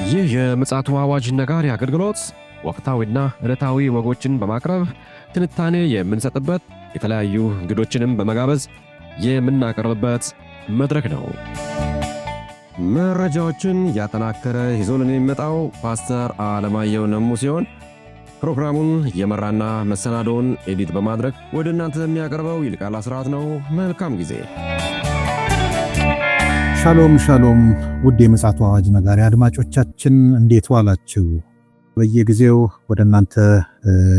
ይህ የምፅዓቱ አዋጅ ነጋሪ አገልግሎት ወቅታዊና ዕለታዊ ወጎችን በማቅረብ ትንታኔ የምንሰጥበት የተለያዩ እንግዶችንም በመጋበዝ የምናቀርብበት መድረክ ነው። መረጃዎችን ያጠናከረ ይዞልን የሚመጣው ፓስተር አለማየሁ ነሙ ሲሆን ፕሮግራሙን የመራና መሰናዶውን ኤዲት በማድረግ ወደ እናንተ የሚያቀርበው ይልቃል አስራት ነው። መልካም ጊዜ። ሻሎም ሻሎም፣ ውድ የምፅዓቱ አዋጅ ነጋሪ አድማጮቻችን እንዴት ዋላችሁ? በየጊዜው ወደ እናንተ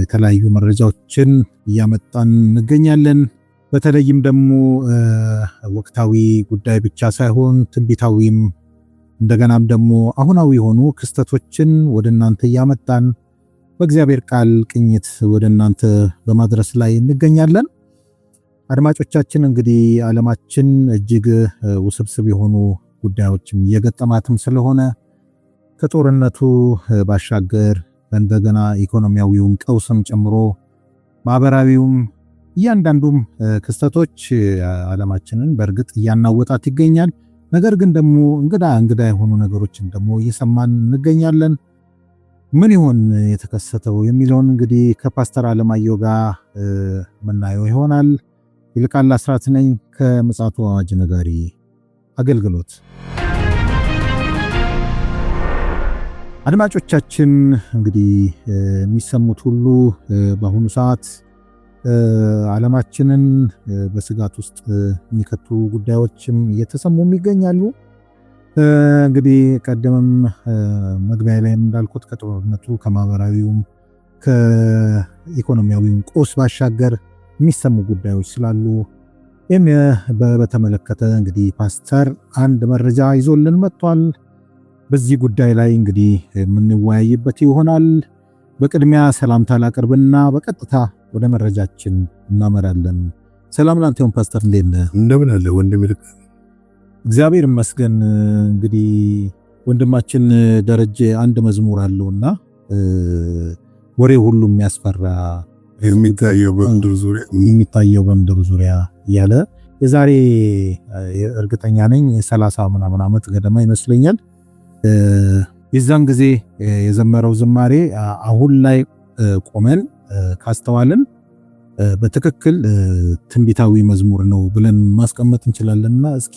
የተለያዩ መረጃዎችን እያመጣን እንገኛለን። በተለይም ደግሞ ወቅታዊ ጉዳይ ብቻ ሳይሆን ትንቢታዊም እንደገናም ደግሞ አሁናዊ የሆኑ ክስተቶችን ወደ እናንተ እያመጣን በእግዚአብሔር ቃል ቅኝት ወደ እናንተ በማድረስ ላይ እንገኛለን። አድማጮቻችን እንግዲህ ዓለማችን እጅግ ውስብስብ የሆኑ ጉዳዮችም እየገጠማትም ስለሆነ ከጦርነቱ ባሻገር እንደገና ኢኮኖሚያዊውን ቀውስም ጨምሮ ማህበራዊውም እያንዳንዱም ክስተቶች ዓለማችንን በእርግጥ እያናወጣት ይገኛል። ነገር ግን ደግሞ እንግዳ የሆኑ ነገሮችን ደግሞ እየሰማን እንገኛለን። ምን ይሆን የተከሰተው የሚለውን እንግዲህ ከፓስተር አለማየሁ ጋር ምናየው ይሆናል። ይልቃል አስራት ነኝ ከምፅዓቱ አዋጅ ነጋሪ አገልግሎት። አድማጮቻችን እንግዲህ የሚሰሙት ሁሉ በአሁኑ ሰዓት ዓለማችንን በስጋት ውስጥ የሚከቱ ጉዳዮችም እየተሰሙም ይገኛሉ። እንግዲህ ቀደምም መግቢያ ላይ እንዳልኩት ከጦርነቱ ከማህበራዊውም ከኢኮኖሚያዊውም ቀውስ ባሻገር የሚሰሙ ጉዳዮች ስላሉ ይህም በተመለከተ እንግዲህ ፓስተር አንድ መረጃ ይዞልን መጥቷል። በዚህ ጉዳይ ላይ እንግዲህ የምንወያይበት ይሆናል። በቅድሚያ ሰላምታ ላቅርብና በቀጥታ ወደ መረጃችን እናመራለን። ሰላም ላንተ ይሁን ፓስተር፣ እንዴት ነህ? እንደምን አለ ወንድም ይልቃል? እግዚአብሔር ይመስገን። እንግዲህ ወንድማችን ደረጀ አንድ መዝሙር አለውና ወሬ ሁሉ የሚያስፈራ የሚታየው በምድር ዙሪያ ያለ የዛሬ እርግጠኛ ነኝ 30 ምናምን ዓመት ገደማ ይመስለኛል የዛን ጊዜ የዘመረው ዝማሬ አሁን ላይ ቆመን ካስተዋልን በትክክል ትንቢታዊ መዝሙር ነው ብለን ማስቀመጥ እንችላለንና እስኪ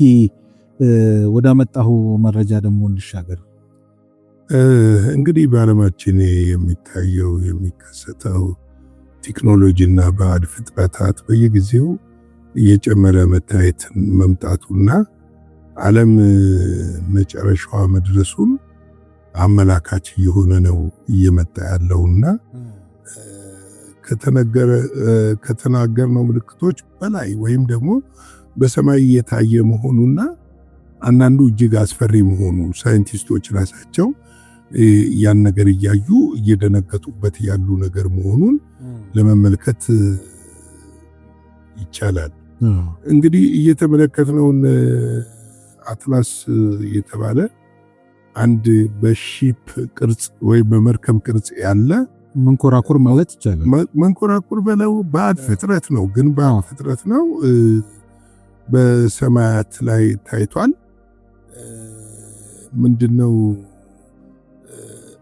ወደ አመጣሁ መረጃ ደግሞ እንሻገር። እንግዲህ በዓለማችን የሚታየው የሚከሰተው ቴክኖሎጂና ባዕድ ፍጥረታት በየጊዜው እየጨመረ መታየትን መምጣቱና ዓለም መጨረሻዋ መድረሱን አመላካች እየሆነ ነው እየመጣ ያለውና ከተናገርነው ምልክቶች በላይ ወይም ደግሞ በሰማይ እየታየ መሆኑና አንዳንዱ እጅግ አስፈሪ መሆኑ ሳይንቲስቶች ራሳቸው ያን ነገር እያዩ እየደነገጡበት ያሉ ነገር መሆኑን ለመመልከት ይቻላል። እንግዲህ እየተመለከትነውን አትላስ የተባለ አንድ በሺፕ ቅርጽ ወይም በመርከብ ቅርጽ ያለ መንኮራኩር ማለት ይቻላል። መንኮራኩር በለው ባዕድ ፍጥረት ነው፣ ግን ባዕድ ፍጥረት ነው። በሰማያት ላይ ታይቷል። ምንድነው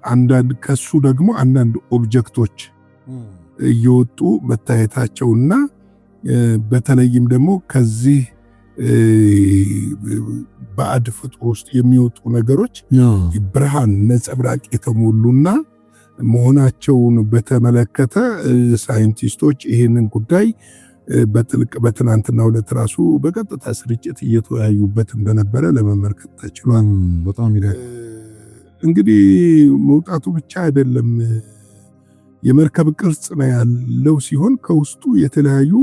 አንዳንድ ከሱ ደግሞ አንዳንድ ኦብጀክቶች እየወጡ መታየታቸውና በተለይም ደግሞ ከዚህ ባዕድ ፍጡር ውስጥ የሚወጡ ነገሮች ብርሃን ነጸብራቅ የተሞሉና መሆናቸውን በተመለከተ ሳይንቲስቶች ይህንን ጉዳይ በጥልቅ በትናንትናው ዕለት ራሱ በቀጥታ ስርጭት እየተወያዩበት እንደነበረ ለመመልከት ተችሏል። በጣም ይላል። እንግዲህ መውጣቱ ብቻ አይደለም፣ የመርከብ ቅርጽ ነው ያለው ሲሆን ከውስጡ የተለያዩ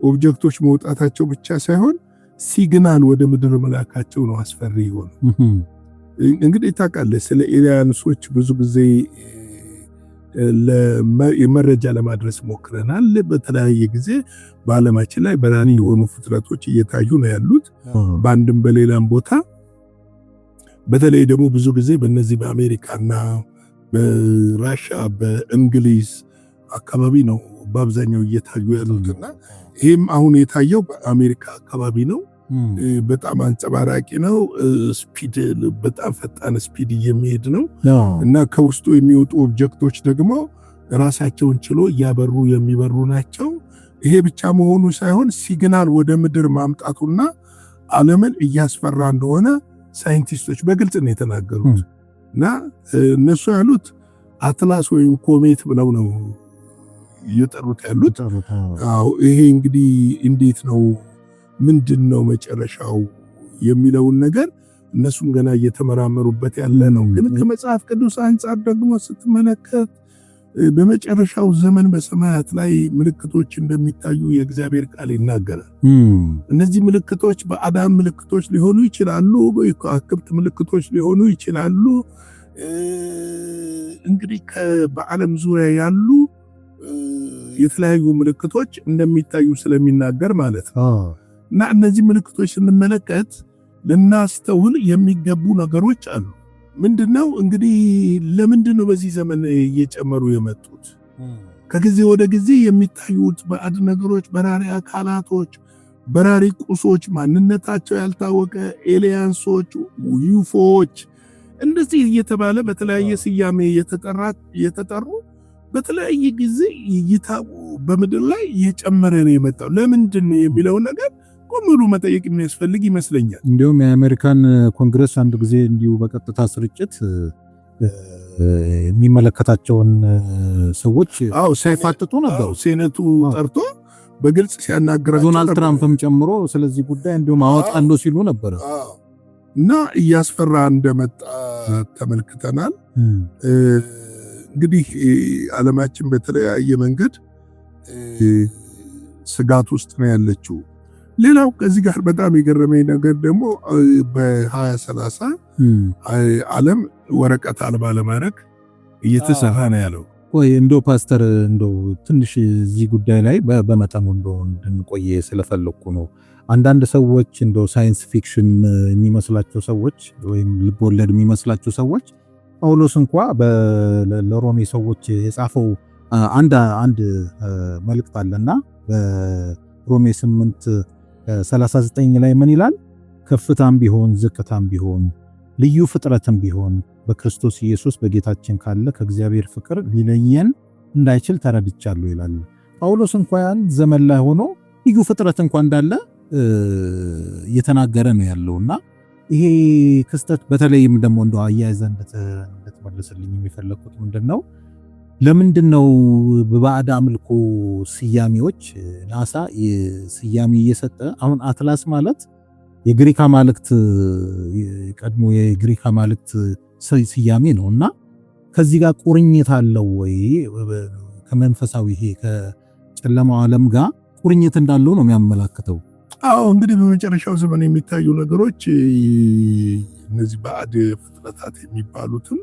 ኦብጀክቶች መውጣታቸው ብቻ ሳይሆን ሲግናል ወደ ምድር መላካቸው ነው አስፈሪ ይሆን። እንግዲህ ታውቃለህ ስለ ኤሊያንሶች ብዙ ጊዜ ለመረጃ ለማድረስ ሞክረናል። በተለያየ ጊዜ በዓለማችን ላይ በራሪ የሆኑ ፍጥረቶች እየታዩ ነው ያሉት በአንድም በሌላም ቦታ። በተለይ ደግሞ ብዙ ጊዜ በእነዚህ በአሜሪካና በራሻ በእንግሊዝ አካባቢ ነው በአብዛኛው እየታዩ ያሉትና ይህም አሁን የታየው በአሜሪካ አካባቢ ነው። በጣም አንጸባራቂ ነው። ስፒድ በጣም ፈጣን ስፒድ የሚሄድ ነው እና ከውስጡ የሚወጡ ኦብጀክቶች ደግሞ ራሳቸውን ችሎ እያበሩ የሚበሩ ናቸው። ይሄ ብቻ መሆኑ ሳይሆን ሲግናል ወደ ምድር ማምጣቱና ዓለምን እያስፈራ እንደሆነ ሳይንቲስቶች በግልጽ ነው የተናገሩት እና እነሱ ያሉት አትላስ ወይም ኮሜት ብለው ነው እየጠሩት ያሉት። ይሄ እንግዲህ እንዴት ነው ምንድን ነው መጨረሻው የሚለውን ነገር እነሱም ገና እየተመራመሩበት ያለ ነው። ግን ከመጽሐፍ ቅዱስ አንጻር ደግሞ ስትመለከት በመጨረሻው ዘመን በሰማያት ላይ ምልክቶች እንደሚታዩ የእግዚአብሔር ቃል ይናገራል። እነዚህ ምልክቶች በአዳም ምልክቶች ሊሆኑ ይችላሉ፣ በከዋክብት ምልክቶች ሊሆኑ ይችላሉ። እንግዲህ በዓለም ዙሪያ ያሉ የተለያዩ ምልክቶች እንደሚታዩ ስለሚናገር ማለት ነው እና እነዚህ ምልክቶች ስንመለከት ልናስተውል የሚገቡ ነገሮች አሉ። ምንድነው እንግዲህ ለምንድነው በዚህ ዘመን እየጨመሩ የመጡት? ከጊዜ ወደ ጊዜ የሚታዩት ባዕድ ነገሮች፣ በራሪ አካላቶች፣ በራሪ ቁሶች፣ ማንነታቸው ያልታወቀ ኤሊያንሶች፣ ዩፎዎች እንደዚህ እየተባለ በተለያየ ስያሜ የተጠሩ በተለያየ ጊዜ እይታው በምድር ላይ እየጨመረ ነው የመጣው። ለምንድን ነው የሚለው ነገር ቆምሩ መጠየቅ የሚያስፈልግ ይመስለኛል። እንዲሁም የአሜሪካን ኮንግረስ አንድ ጊዜ እንዲሁ በቀጥታ ስርጭት የሚመለከታቸውን ሰዎች ሳይፋጥጡ ነበሩ። ሴኔቱ ጠርቶ በግልጽ ሲያናግራቸው ዶናልድ ትራምፕም ጨምሮ ስለዚህ ጉዳይ እንዲሁም አወጣንዶ ሲሉ ነበር እና እያስፈራ እንደመጣ ተመልክተናል። እንግዲህ ዓለማችን በተለያየ መንገድ ስጋት ውስጥ ነው ያለችው። ሌላው ከዚህ ጋር በጣም የገረመኝ ነገር ደግሞ በ2030 ዓለም ወረቀት አልባ ለማድረግ እየተሰራ ነው ያለው። ወይ እንደው ፓስተር እንደው ትንሽ እዚህ ጉዳይ ላይ በመጠኑ እንደው እንድንቆይ ስለፈለኩ ነው። አንዳንድ ሰዎች እንደው ሳይንስ ፊክሽን የሚመስላቸው ሰዎች ወይም ልብ ወለድ የሚመስላቸው ሰዎች ጳውሎስ እንኳ ለሮሜ ሰዎች የጻፈው አንድ መልእክት አለና በሮሜ 8:39 ላይ ምን ይላል? ከፍታም ቢሆን ዝቅታም ቢሆን ልዩ ፍጥረትም ቢሆን በክርስቶስ ኢየሱስ በጌታችን ካለ ከእግዚአብሔር ፍቅር ሊለየን እንዳይችል ተረድቻለሁ ይላል። ጳውሎስ እንኳን ዘመን ላይ ሆኖ ልዩ ፍጥረት እንኳን እንዳለ እየተናገረ ነው ያለውና ይሄ ክስተት በተለይም ደግሞ እንደው አያይዘ እንድትመልስልኝ የሚፈለኩት ምንድነው? ለምንድነው በባዕድ አምልኮ ስያሜዎች ናሳ ስያሜ እየሰጠ አሁን አትላስ ማለት የግሪክ አማልክት ቀድሞ የግሪክ አማልክት ስያሜ ነውና ከዚህ ጋር ቁርኝት አለው ወይ? ከመንፈሳዊ ይሄ ከጨለማው ዓለም ጋር ቁርኝት እንዳለው ነው የሚያመላክተው። አዎ እንግዲህ በመጨረሻው ዘመን የሚታዩ ነገሮች እነዚህ ባዕድ ፍጥረታት የሚባሉትም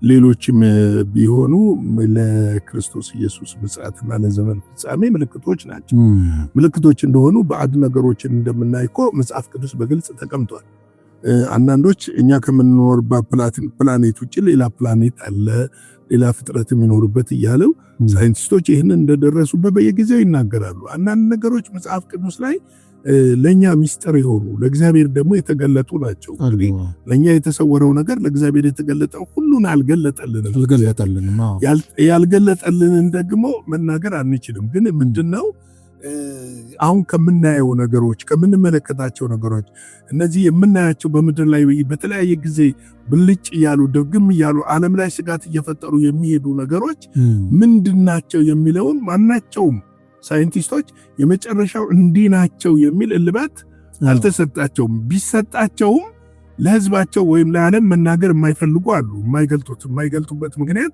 ሌሎችም ቢሆኑ ለክርስቶስ ኢየሱስ ምጽአትና ለዘመን ፍጻሜ ምልክቶች ናቸው። ምልክቶች እንደሆኑ ባዕድ ነገሮችን እንደምናይ እኮ መጽሐፍ ቅዱስ በግልጽ ተቀምጧል። አንዳንዶች እኛ ከምንኖርባት ፕላኔት ውጭ ሌላ ፕላኔት አለ፣ ሌላ ፍጥረት የሚኖርበት እያለው ሳይንቲስቶች ይህንን እንደደረሱበት በየጊዜው ይናገራሉ። አንዳንድ ነገሮች መጽሐፍ ቅዱስ ላይ ለኛ ሚስጥር የሆኑ ለእግዚአብሔር ደግሞ የተገለጡ ናቸው። ለኛ የተሰወረው ነገር ለእግዚአብሔር የተገለጠው ሁሉን አልገለጠልንም። ያልገለጠልንን ደግሞ መናገር አንችልም። ግን ምንድነው አሁን ከምናየው ነገሮች ከምንመለከታቸው ነገሮች እነዚህ የምናያቸው በምድር ላይ በተለያየ ጊዜ ብልጭ እያሉ ድርግም እያሉ ዓለም ላይ ስጋት እየፈጠሩ የሚሄዱ ነገሮች ምንድናቸው የሚለውን ማናቸውም ሳይንቲስቶች የመጨረሻው እንዲህ ናቸው የሚል እልባት አልተሰጣቸውም። ቢሰጣቸውም ለህዝባቸው ወይም ለዓለም መናገር የማይፈልጉ አሉ። የማይገልጡበት ምክንያት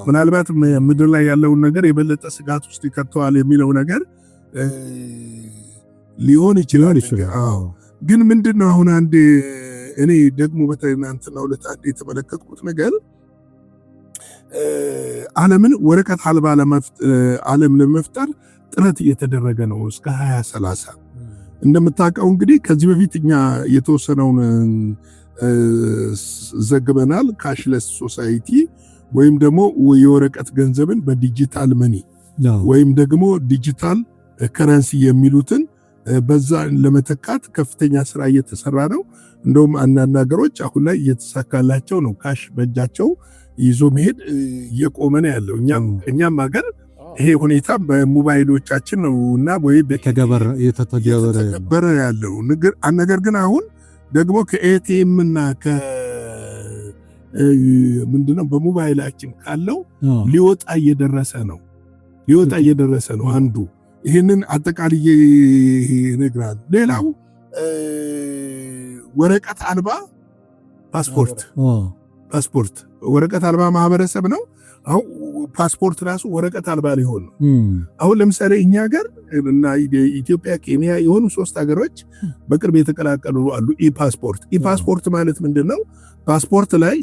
ምናልባት ምድር ላይ ያለውን ነገር የበለጠ ስጋት ውስጥ ይከተዋል የሚለው ነገር ሊሆን ይችላል። ግን ምንድነው አሁን አንድ እኔ ደግሞ በትናንትና ሁለት አንድ የተመለከትኩት ነገር ዓለምን ወረቀት አልባ ዓለም ለመፍጠር ጥረት እየተደረገ ነው እስከ 2030። እንደምታውቀው እንግዲህ ከዚህ በፊት እኛ የተወሰነውን ዘግበናል። ካሽለስ ሶሳይቲ ወይም ደግሞ የወረቀት ገንዘብን በዲጂታል መኒ ወይም ደግሞ ዲጂታል ከረንሲ የሚሉትን በዛ ለመተካት ከፍተኛ ስራ እየተሰራ ነው። እንደውም አንዳንድ ሀገሮች አሁን ላይ እየተሳካላቸው ነው። ካሽ በእጃቸው ይዞ መሄድ እየቆመ ነው ያለው። እኛም ሀገር ይሄ ሁኔታ በሞባይሎቻችን ነው እና ወይ የተተገበረ ያለው ነገር ግን አሁን ደግሞ ከኤቲኤም እና ምንድነው በሞባይላችን ካለው ሊወጣ እየደረሰ ነው አንዱ ይህንን አጠቃላይ ይነግራል። ሌላው ወረቀት አልባ ፓስፖርት ወረቀት አልባ ማህበረሰብ ነው። አሁን ፓስፖርት ራሱ ወረቀት አልባ ሊሆን ነው። አሁን ለምሳሌ እኛ ሀገር እና ኢትዮጵያ፣ ኬንያ የሆኑ 3 ሀገሮች በቅርብ የተቀላቀሉ አሉ። ኢፓስፖርት ማለት ምንድነው? ፓስፖርት ላይ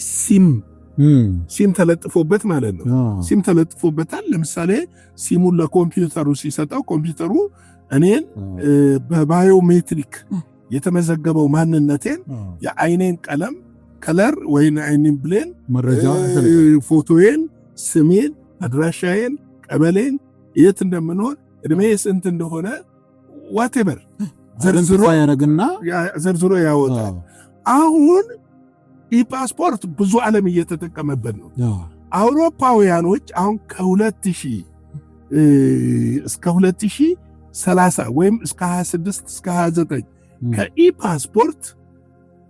ሲም ተለጥፎበት ማለት ነው። ሲም ተለጥፎበታል። ለምሳሌ ሲሙን ለኮምፒውተሩ ሲሰጠው ኮምፒውተሩ እኔን በባዮሜትሪክ የተመዘገበው ማንነቴን የአይኔን ቀለም ከለር ወይን አይኔን ብሌን መረጃ ፎቶዬን፣ ስሜን፣ አድራሻዬን፣ ቀበሌን፣ የት እንደምኖር፣ እድሜ ስንት እንደሆነ ዋቴቨር ዘርዝሮ ያወጣል። አሁን ኢፓስፖርት ብዙ ዓለም እየተጠቀመበት ነው። አውሮፓውያኖች አሁን ከ2000 እስከ 2030 ወይም እስከ 26 እስከ 29 ከኢፓስፖርት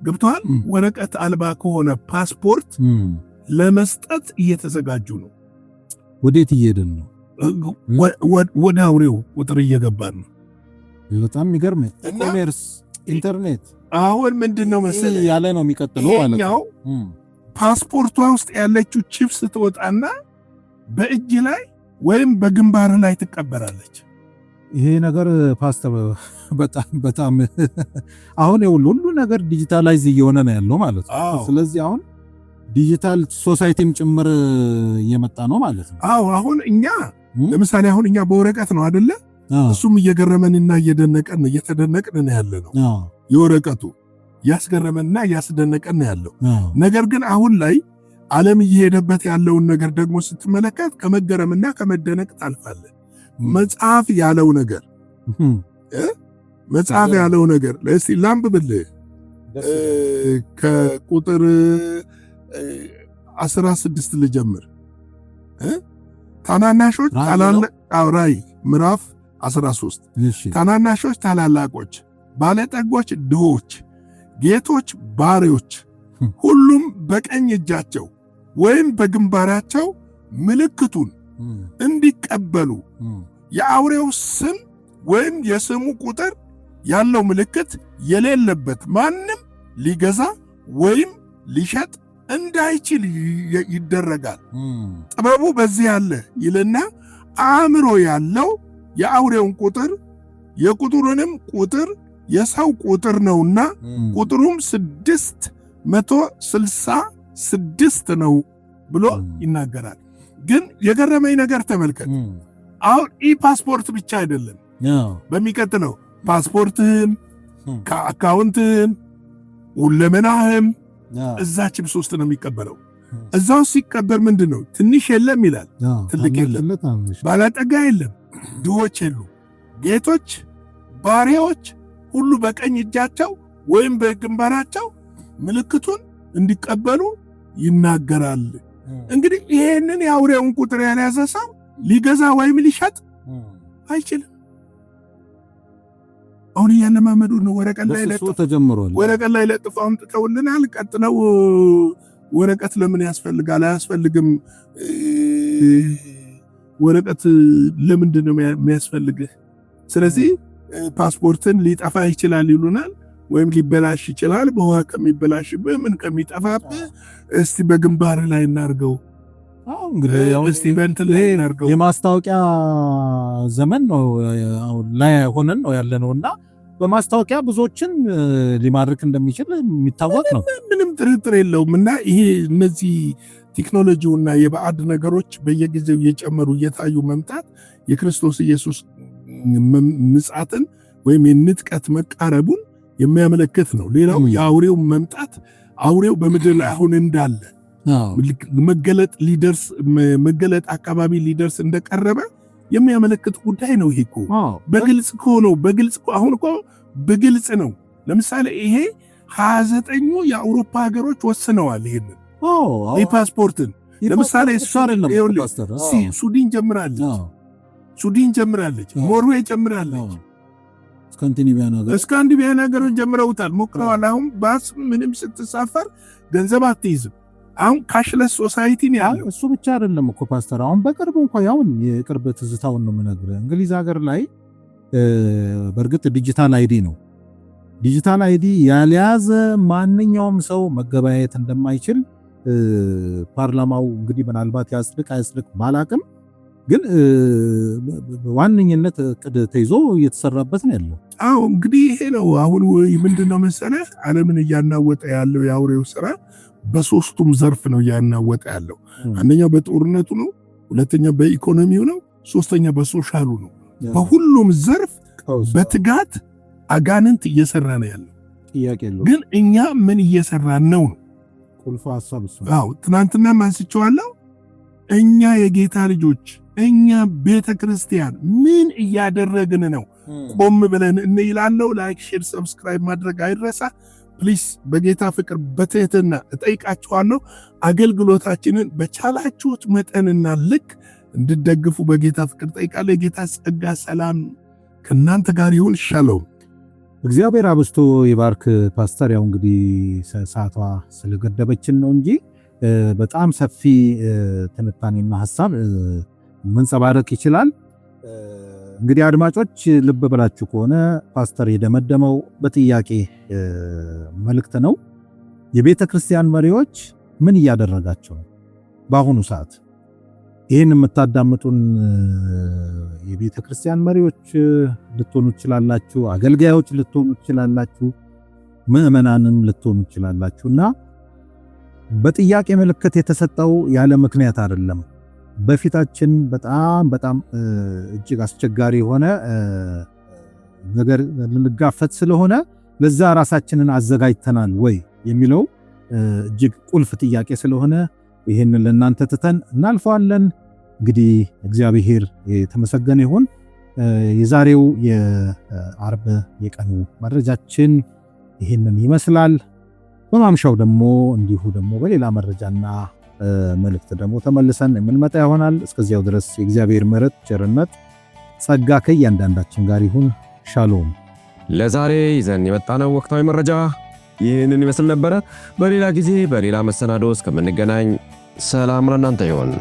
ገብተዋል ወረቀት አልባ ከሆነ ፓስፖርት ለመስጠት እየተዘጋጁ ነው። ወዴት እየሄድን ነው? ወደ አውሬው ቁጥር እየገባን ነው። በጣም የሚገርም ኮሜርስ ኢንተርኔት አሁን ምንድነው መሰለህ ያለ ነው የሚቀጥለው ማለት ነው። ፓስፖርቷ ውስጥ ያለችው ቺፕስ ትወጣና በእጅ ላይ ወይም በግንባር ላይ ትቀበራለች። ይሄ ነገር ፓስተር በጣም አሁን ሁሉ ነገር ዲጂታላይዝ እየሆነ ነው ያለው ማለት ነው። ስለዚህ አሁን ዲጂታል ሶሳይቲም ጭምር እየመጣ ነው ማለት ነው። አሁን እኛ ለምሳሌ አሁን እኛ በወረቀት ነው አይደለ? እሱም እየገረመንና እየተደነቅን ነው ያለ ነው። የወረቀቱ ያስገረመንና ያስደነቀን ነው ያለው። ነገር ግን አሁን ላይ ዓለም እየሄደበት ያለውን ነገር ደግሞ ስትመለከት ከመገረምና ከመደነቅ ታልፋለህ። መጽሐፍ ያለው ነገር ለእስቲ ላንብብልህ። ከቁጥር 16 ልጀምር። ታናናሾች ራዕይ ምዕራፍ 13 ታናናሾች ታላላቆች፣ ባለጠጎች ድሆች፣ ጌቶች ባሪያዎች፣ ሁሉም በቀኝ እጃቸው ወይም በግንባራቸው ምልክቱን እንዲቀበሉ የአውሬው ስም ወይም የስሙ ቁጥር ያለው ምልክት የሌለበት ማንም ሊገዛ ወይም ሊሸጥ እንዳይችል ይደረጋል። ጥበቡ በዚህ ያለ ይልና አእምሮ ያለው የአውሬውን ቁጥር የቁጥሩንም ቁጥር የሰው ቁጥር ነውና ቁጥሩም 666 ነው ብሎ ይናገራል። ግን የገረመኝ ነገር ተመልከት። አሁን ፓስፖርት ብቻ አይደለም። በሚቀጥለው ፓስፖርትህም ከአካውንትህም ሁለመናህም እዛ ቺፕስ ውስጥ ነው የሚቀበለው። እዛው ሲቀበር ምንድን ነው? ትንሽ የለም ይላል፣ ትልቅ የለም፣ ባለጠጋ የለም፣ ድሆች የሉ፣ ጌቶች ባሪያዎች ሁሉ በቀኝ እጃቸው ወይም በግንባራቸው ምልክቱን እንዲቀበሉ ይናገራል። እንግዲህ ይሄንን የአውሬውን ቁጥር ያልያዘ ሰው ሊገዛ ወይም ሊሸጥ አይችልም። አሁን እያለማመዱ ነው። ወረቀት ላይ ለጥፈው አምጥተውልናል። ቀጥለው ወረቀት ለምን ያስፈልጋል? አያስፈልግም። ወረቀት ለምንድን ነው የሚያስፈልግህ? ስለዚህ ፓስፖርትን ሊጠፋ ይችላል ይሉናል፣ ወይም ሊበላሽ ይችላል። በውሃ ከሚበላሽብህ ምን ከሚጠፋብህ እስቲ በግንባር ላይ እናርገው። የማስታወቂያ ዘመን ነው ላይ ሆነን ነው ያለነው እና በማስታወቂያ ብዙዎችን ሊማርክ እንደሚችል የሚታወቅ ነው። ምንም ጥርጥር የለውም። እና ይሄ እነዚህ ቴክኖሎጂውና የባዕድ ነገሮች በየጊዜው እየጨመሩ እየታዩ መምጣት የክርስቶስ ኢየሱስ ምጽአትን ወይም የንጥቀት መቃረቡን የሚያመለክት ነው። ሌላው የአውሬው መምጣት፣ አውሬው በምድር ላይ አሁን እንዳለ መገለጥ አካባቢ ሊደርስ እንደቀረበ የሚያመለክት ጉዳይ ነው። ይሄ እኮ በግልጽ እኮ ነው። በግልጽ አሁን እኮ በግልጽ ነው። ለምሳሌ ይሄ 29ኙ የአውሮፓ ሀገሮች ወስነዋል ይሄንን የፓስፖርትን። ለምሳሌ ሱዳን ጀምራለች፣ ኖርዌይ ጀምራለች፣ ስካንዲኔቪያን ሀገሮች ጀምረውታል፣ ሞክረዋል። አሁን ባስ ምንም ስትሳፈር ገንዘብ አትይዝም። አሁን ካሽለስ ሶሳይቲ ነው ያለው። እሱ ብቻ አይደለም እኮ ፓስተር፣ አሁን በቅርቡ እንኳን ያውን የቅርብ ትዝታውን ነው የምነግርህ። እንግሊዝ ሀገር ላይ በእርግጥ ዲጂታል አይዲ ነው። ዲጂታል አይዲ ያልያዘ ማንኛውም ሰው መገበያየት እንደማይችል ፓርላማው እንግዲህ ምናልባት ያጽድቅ ባላቅም ግን ዋነኝነት እቅድ ተይዞ እየተሰራበት ነው ያለው። አዎ እንግዲህ ይሄ ነው አሁን ምንድነው መሰለህ ዓለምን እያናወጠ ያለው የአውሬው ስራ በሶስቱም ዘርፍ ነው እያናወጠ ያለው። አንደኛው በጦርነቱ ነው፣ ሁለተኛው በኢኮኖሚው ነው፣ ሶስተኛ በሶሻሉ ነው። በሁሉም ዘርፍ በትጋት አጋንንት እየሰራ ነው ያለው። ጥያቄ የለው ግን እኛ ምን እየሰራን ነው? ቁልፉ ሐሳብ እሱ። አዎ ትናንትና ማንስቼዋለሁ። እኛ የጌታ ልጆች፣ እኛ ቤተክርስቲያን ምን እያደረግን ነው? ቆም ብለን እንይላለው። ላይክ፣ ሼር፣ ሰብስክራይብ ማድረግ አይረሳ። ፕሊስ በጌታ ፍቅር በትህትና እጠይቃችኋለሁ። አገልግሎታችንን በቻላችሁት መጠንና ልክ እንድትደግፉ በጌታ ፍቅር ጠይቃለሁ። የጌታ ጸጋ ሰላም ከእናንተ ጋር ይሁን። ሻሎም። እግዚአብሔር አብስቶ ይባርክ ፓስተር። ያው እንግዲህ ሰዓቷ ስለገደበችን ነው እንጂ በጣም ሰፊ ትንታኔና ሐሳብ መንጸባረቅ ይችላል። እንግዲህ አድማጮች ልብ ብላችሁ ከሆነ ፓስተር የደመደመው በጥያቄ መልእክት ነው። የቤተ ክርስቲያን መሪዎች ምን እያደረጋቸው ነው በአሁኑ ሰዓት? ይህን የምታዳምጡን የቤተ ክርስቲያን መሪዎች ልትሆኑ ትችላላችሁ፣ አገልጋዮች ልትሆኑ ትችላላችሁ፣ ምዕመናንም ልትሆኑ ትችላላችሁ እና በጥያቄ ምልክት የተሰጠው ያለ ምክንያት አይደለም። በፊታችን በጣም እጅግ አስቸጋሪ የሆነ ነገር ልንጋፈጥ ስለሆነ ለዛ ራሳችንን አዘጋጅተናል ወይ የሚለው እጅግ ቁልፍ ጥያቄ ስለሆነ ይህንን ለእናንተ ትተን እናልፈዋለን። እንግዲህ እግዚአብሔር የተመሰገነ ይሁን። የዛሬው የአርብ የቀኑ መረጃችን ይህንን ይመስላል። በማምሻው ደግሞ እንዲሁ ደግሞ በሌላ መረጃና መልእክት ደግሞ ተመልሰን የምንመጣ ይሆናል። እስከዚያው ድረስ የእግዚአብሔር ምሕረት፣ ቸርነት፣ ጸጋ ከእያንዳንዳችን ጋር ይሁን። ሻሎም። ለዛሬ ይዘን የመጣነው ወቅታዊ መረጃ ይህንን ይመስል ነበረ። በሌላ ጊዜ በሌላ መሰናዶ እስከምንገናኝ ሰላም ለእናንተ ይሁን።